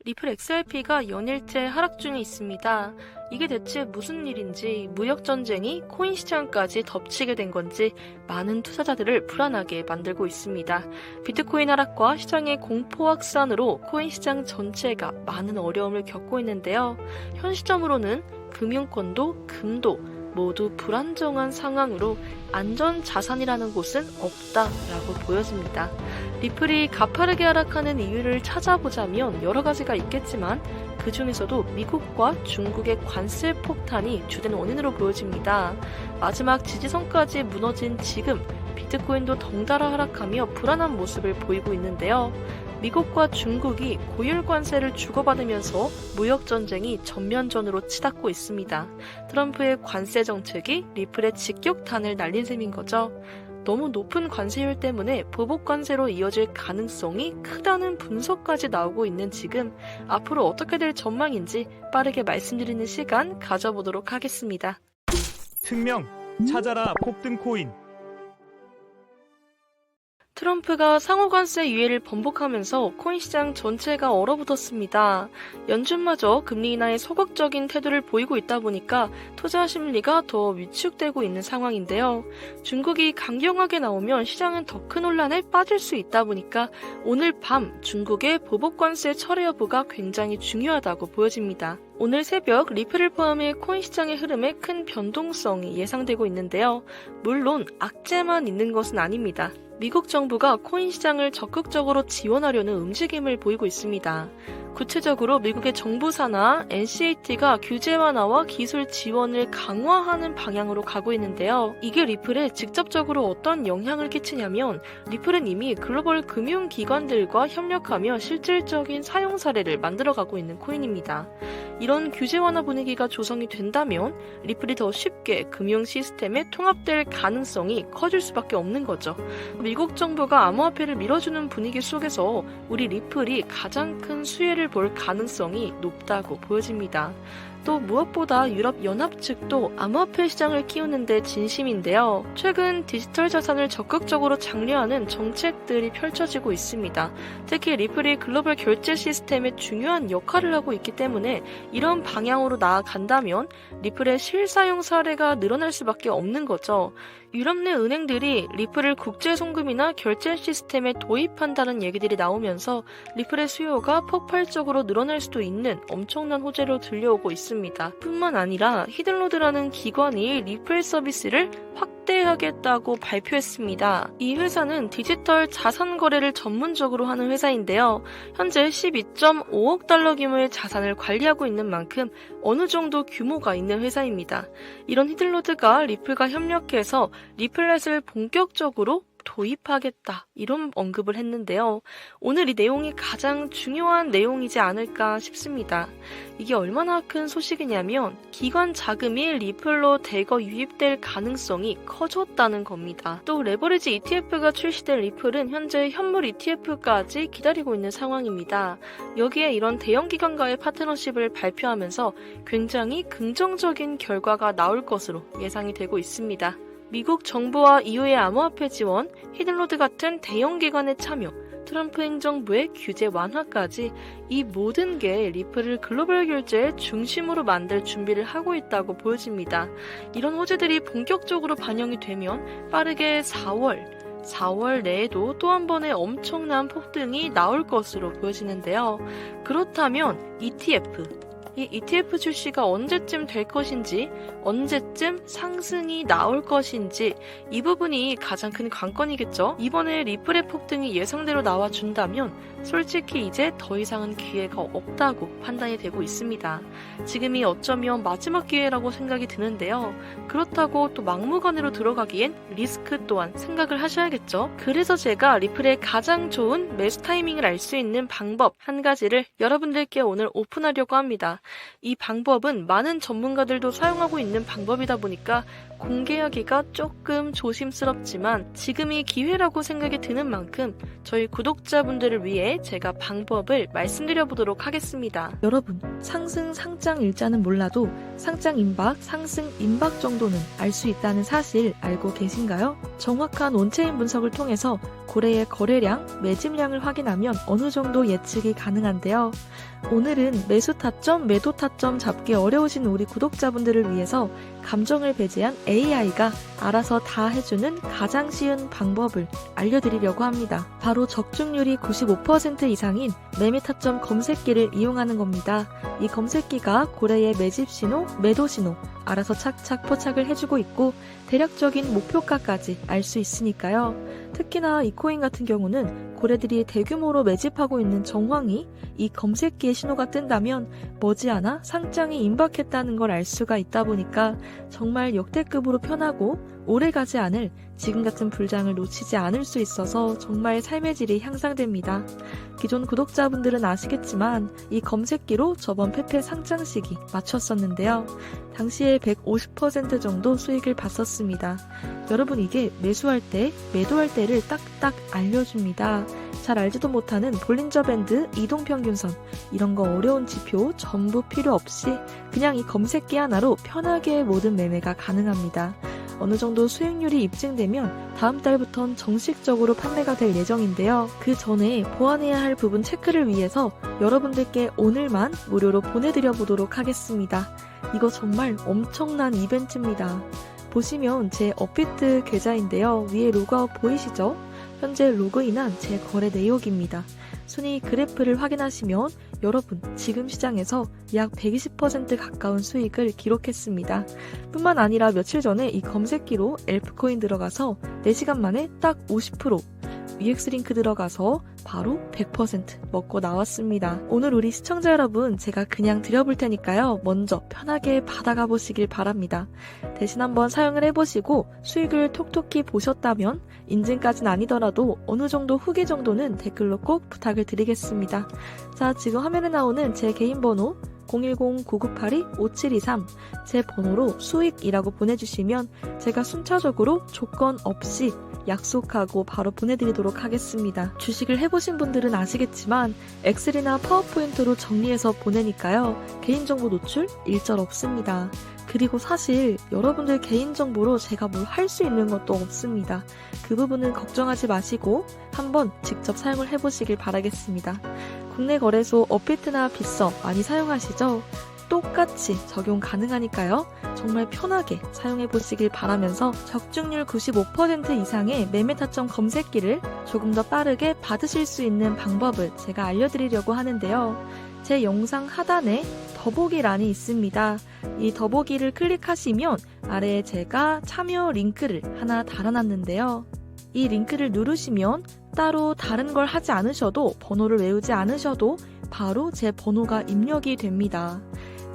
리플 XRP가 연일째 하락 중에 있습니다. 이게 대체 무슨 일인지, 무역전쟁이 코인 시장까지 덮치게 된 건지 많은 투자자들을 불안하게 만들고 있습니다. 비트코인 하락과 시장의 공포 확산으로 코인 시장 전체가 많은 어려움을 겪고 있는데요. 현 시점으로는 금융권도 금도 모두 불안정한 상황으로 안전 자산이라는 곳은 없다라고 보여집니다. 리플이 가파르게 하락하는 이유를 찾아보자면 여러 가지가 있겠지만 그 중에서도 미국과 중국의 관세 폭탄이 주된 원인으로 보여집니다. 마지막 지지선까지 무너진 지금 비트코인도 덩달아 하락하며 불안한 모습을 보이고 있는데요. 미국과 중국이 고율 관세를 주고받으면서 무역전쟁이 전면전으로 치닫고 있습니다. 트럼프의 관세 정책이 리플에 직격탄을 날린 셈인 거죠. 너무 높은 관세율 때문에 보복 관세로 이어질 가능성이 크다는 분석까지 나오고 있는 지금 앞으로 어떻게 될 전망인지 빠르게 말씀드리는 시간 가져보도록 하겠습니다. 특명 찾아라 폭등 코인. 트럼프가 상호관세 유예를 번복하면서 코인 시장 전체가 얼어붙었습니다. 연준마저 금리 인하에 소극적인 태도를 보이고 있다 보니까 투자 심리가 더 위축되고 있는 상황인데요. 중국이 강경하게 나오면 시장은 더 큰 혼란에 빠질 수 있다 보니까 오늘 밤 중국의 보복관세 철회 여부가 굉장히 중요하다고 보여집니다. 오늘 새벽 리플을 포함해 코인 시장의 흐름에 큰 변동성이 예상되고 있는데요. 물론 악재만 있는 것은 아닙니다. 미국 정부가 코인 시장을 적극적으로 지원하려는 움직임을 보이고 있습니다. 구체적으로 미국의 정부사나 NCAT가 규제 완화와 기술 지원을 강화하는 방향으로 가고 있는데요. 이게 리플에 직접적으로 어떤 영향을 끼치냐면 리플은 이미 글로벌 금융기관들과 협력하며 실질적인 사용 사례를 만들어가고 있는 코인입니다. 이런 규제 완화 분위기가 조성이 된다면 리플이 더 쉽게 금융 시스템에 통합될 가능성이 커질 수밖에 없는 거죠. 미국 정부가 암호화폐를 밀어주는 분위기 속에서 우리 리플이 가장 큰 수혜를 볼 가능성이 높다고 보여집니다. 또 무엇보다 유럽연합 측도 암호화폐 시장을 키우는데 진심인데요. 최근 디지털 자산을 적극적으로 장려하는 정책들이 펼쳐지고 있습니다. 특히 리플이 글로벌 결제 시스템에 중요한 역할을 하고 있기 때문에 이런 방향으로 나아간다면 리플의 실사용 사례가 늘어날 수밖에 없는 거죠. 유럽 내 은행들이 리플을 국제 송금이나 결제 시스템에 도입한다는 얘기들이 나오면서 리플의 수요가 폭발적으로 늘어날 수도 있는 엄청난 호재로 들려오고 있습니다. 뿐만 아니라 히든로드라는 기관이 리플 서비스를 확대하겠다고 발표했습니다. 이 회사는 디지털 자산 거래를 전문적으로 하는 회사인데요. 현재 12.5억 달러 규모의 자산을 관리하고 있는 만큼 어느 정도 규모가 있는 회사입니다. 이런 히든로드가 리플과 협력해서 리플렛을 본격적으로 도입하겠다 이런 언급을 했는데요. 오늘 이 내용이 가장 중요한 내용이지 않을까 싶습니다. 이게 얼마나 큰 소식이냐면 기관 자금이 리플로 대거 유입될 가능성이 커졌다는 겁니다. 또 레버리지 ETF가 출시된 리플은 현재 현물 ETF까지 기다리고 있는 상황입니다. 여기에 이런 대형 기관과의 파트너십을 발표하면서 굉장히 긍정적인 결과가 나올 것으로 예상이 되고 있습니다. 미국 정부와 EU의 암호화폐 지원, 히든로드 같은 대형 기관의 참여, 트럼프 행정부의 규제 완화까지 이 모든 게 리플을 글로벌 결제의 중심으로 만들 준비를 하고 있다고 보여집니다. 이런 호재들이 본격적으로 반영이 되면 빠르게 4월 내에도 또 한 번의 엄청난 폭등이 나올 것으로 보여지는데요. 그렇다면 이 ETF 출시가 언제쯤 될 것인지, 언제쯤 상승이 나올 것인지 이 부분이 가장 큰 관건이겠죠. 이번에 리플의 폭등이 예상대로 나와준다면 솔직히 이제 더 이상은 기회가 없다고 판단이 되고 있습니다. 지금이 어쩌면 마지막 기회라고 생각이 드는데요. 그렇다고 또 막무가내로 들어가기엔 리스크 또한 생각을 하셔야겠죠. 그래서 제가 리플의 가장 좋은 매수 타이밍을 알 수 있는 방법 한 가지를 여러분들께 오늘 오픈하려고 합니다. 이 방법은 많은 전문가들도 사용하고 있는 방법이다 보니까 공개하기가 조금 조심스럽지만 지금이 기회라고 생각이 드는 만큼 저희 구독자분들을 위해 제가 방법을 말씀드려 보도록 하겠습니다. 여러분, 상승 상장 일자는 몰라도 상장 임박, 상승 임박 정도는 알 수 있다는 사실 알고 계신가요? 정확한 온체인 분석을 통해서 고래의 거래량, 매집량을 확인하면 어느 정도 예측이 가능한데요. 오늘은 매수 타점, 매도 타점 잡기 어려우신 우리 구독자분들을 위해서 감정을 배제한 AI가 알아서 다 해주는 가장 쉬운 방법을 알려드리려고 합니다. 바로 적중률이 95% 이상인 매매 타점 검색기를 이용하는 겁니다. 이 검색기가 고래의 매집 신호, 매도 신호 알아서 착착 포착을 해주고 있고 대략적인 목표가까지 알 수 있으니까요. 특히나 이 코인 같은 경우는 고래들이 대규모로 매집하고 있는 정황이 이 검색기의 신호가 뜬다면 머지않아 상장이 임박했다는 걸 알 수가 있다 보니까 정말 역대급으로 편하고 오래가지 않을 지금 같은 불장을 놓치지 않을 수 있어서 정말 삶의 질이 향상됩니다. 기존 구독자분들은 아시겠지만 이 검색기로 저번 페페 상장 시기 맞췄었는데요. 당시에 150% 정도 수익을 봤었습니다. 여러분 이게 매수할 때, 매도할 때를 딱딱 알려줍니다. 잘 알지도 못하는 볼린저 밴드, 이동평균선 이런 거 어려운 지표 전부 필요 없이 그냥 이 검색기 하나로 편하게 모든 매매가 가능합니다. 어느 정도 수익률이 입증되면 다음 달부터는 정식적으로 판매가 될 예정인데요. 그 전에 보완해야 할 부분 체크를 위해서 여러분들께 오늘만 무료로 보내드려 보도록 하겠습니다. 이거 정말 엄청난 이벤트입니다. 보시면 제 업비트 계좌인데요. 위에 로그아웃 보이시죠? 현재 로그인한 제 거래 내역입니다. 순위 그래프를 확인하시면 여러분 지금 시장에서 약 120% 가까운 수익을 기록했습니다. 뿐만 아니라 며칠 전에 이 검색기로 엘프코인 들어가서 4시간 만에 딱 50%, UX링크 들어가서 바로 100% 먹고 나왔습니다. 오늘 우리 시청자 여러분 제가 그냥 드려볼 테니까요. 먼저 편하게 받아가 보시길 바랍니다. 대신 한번 사용을 해보시고 수익을 톡톡히 보셨다면 인증까지는 아니더라도 어느 정도 후기 정도는 댓글로 꼭 부탁을 드리겠습니다. 자, 지금 화면에 나오는 제 개인 번호 010-9982-5723 제 번호로 수익이라고 보내주시면 제가 순차적으로 조건 없이 약속하고 바로 보내드리도록 하겠습니다. 주식을 해보신 분들은 아시겠지만 엑셀이나 파워포인트로 정리해서 보내니까요. 개인정보 노출 일절 없습니다. 그리고 사실 여러분들 개인정보로 제가 뭘 할 수 있는 것도 없습니다. 그 부분은 걱정하지 마시고 한번 직접 사용을 해보시길 바라겠습니다. 국내 거래소 업비트나 빗썸 많이 사용하시죠? 똑같이 적용 가능하니까요. 정말 편하게 사용해 보시길 바라면서 적중률 95% 이상의 매매 타점 검색기를 조금 더 빠르게 받으실 수 있는 방법을 제가 알려드리려고 하는데요. 제 영상 하단에 더보기란이 있습니다. 이 더보기를 클릭하시면 아래에 제가 참여 링크를 하나 달아놨는데요. 이 링크를 누르시면 따로 다른 걸 하지 않으셔도 번호를 외우지 않으셔도 바로 제 번호가 입력이 됩니다.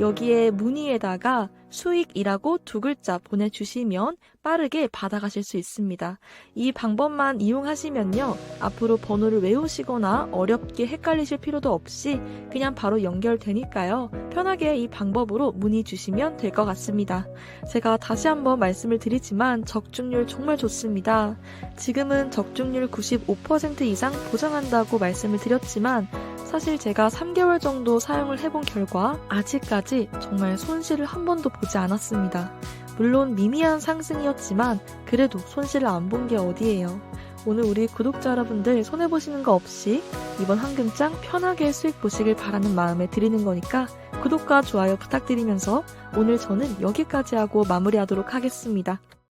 여기에 문의에다가 수익이라고 2글자 보내주시면 빠르게 받아가실 수 있습니다. 이 방법만 이용하시면요. 앞으로 번호를 외우시거나 어렵게 헷갈리실 필요도 없이 그냥 바로 연결되니까요. 편하게 이 방법으로 문의 주시면 될 것 같습니다. 제가 다시 한번 말씀을 드리지만 적중률 정말 좋습니다. 지금은 적중률 95% 이상 보장한다고 말씀을 드렸지만 사실 제가 3개월 정도 사용을 해본 결과 아직까지 정말 손실을 한 번도 보지 않았습니다. 물론 미미한 상승이었지만 그래도 손실을 안 본 게 어디예요. 오늘 우리 구독자 여러분들 손해보시는 거 없이 이번 황금장 편하게 수익 보시길 바라는 마음에 드리는 거니까 구독과 좋아요 부탁드리면서 오늘 저는 여기까지 하고 마무리하도록 하겠습니다.